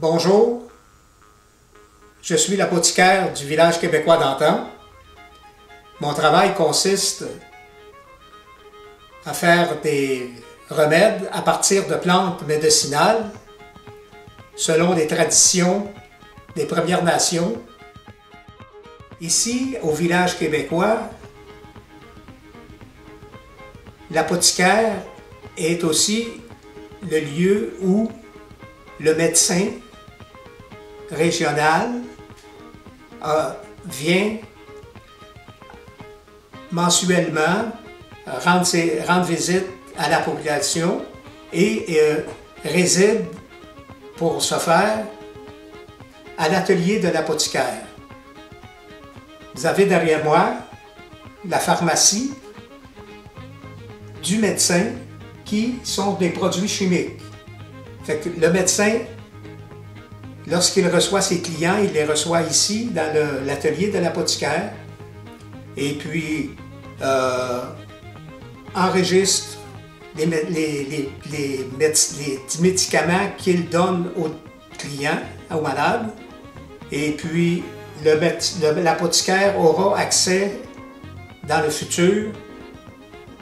Bonjour, je suis l'apothicaire du village québécois d'Antan. Mon travail consiste à faire des remèdes à partir de plantes médicinales selon les traditions des Premières Nations. Ici, au village québécois, l'apothicaire est aussi le lieu où le médecin régional vient mensuellement rendre visite à la population et réside pour ce faire à l'atelier de l'apothicaire. Vous avez derrière moi la pharmacie du médecin qui sont des produits chimiques. Fait que le médecin, lorsqu'il reçoit ses clients, il les reçoit ici dans l'atelier de l'apothicaire et puis enregistre les médicaments qu'il donne aux clients, aux malades, et puis l'apothicaire aura accès dans le futur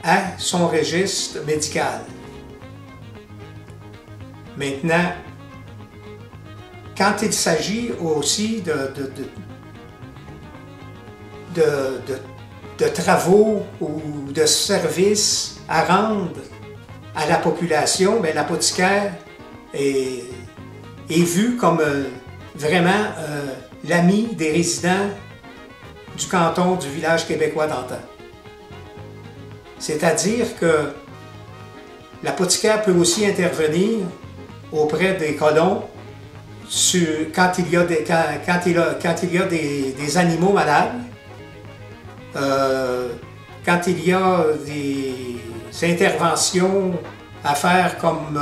à son registre médical. Maintenant, quand il s'agit aussi de travaux ou de services à rendre à la population, l'apothicaire est vu comme vraiment l'ami des résidents du canton du village québécois d'Antan. C'est-à-dire que l'apothicaire peut aussi intervenir auprès des colons quand il y a des animaux malades, quand il y a des interventions à faire comme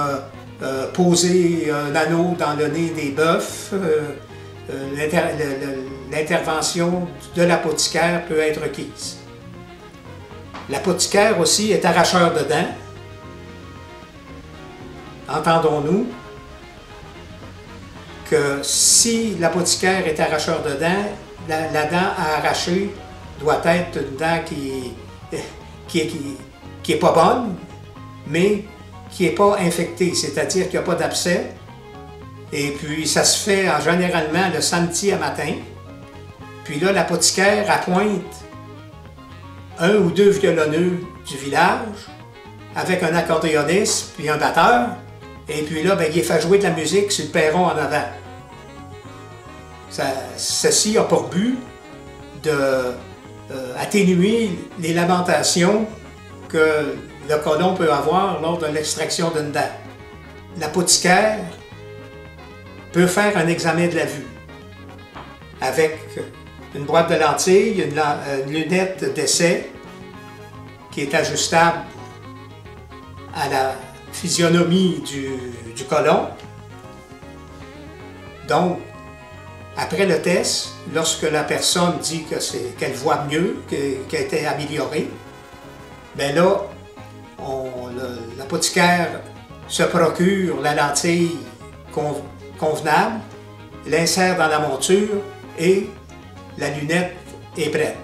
poser un anneau dans le nez des bœufs, l'intervention de l'apothicaire peut être requise. L'apothicaire aussi est arracheur de dents. Entendons-nous que si l'apothicaire est arracheur de dents, la dent à arracher doit être une dent qui est pas bonne, mais qui n'est pas infectée, c'est-à-dire qu'il n'y a pas d'abcès. Et puis ça se fait généralement le samedi à matin. Puis là, l'apothicaire appointe un ou deux violonneux du village avec un accordéoniste puis un batteur. Et puis là, il fait jouer de la musique sur le perron en avant. Ceci a pour but d'atténuer les lamentations que le colon peut avoir lors de l'extraction d'une dent. L'apothicaire peut faire un examen de la vue avec une boîte de lentilles, une lunette d'essai qui est ajustable à la physionomie du colon. Donc, après le test, lorsque la personne dit qu'elle voit mieux, qu'elle a été améliorée, bien là, l'apothicaire se procure la lentille convenable, l'insère dans la monture et la lunette est prête.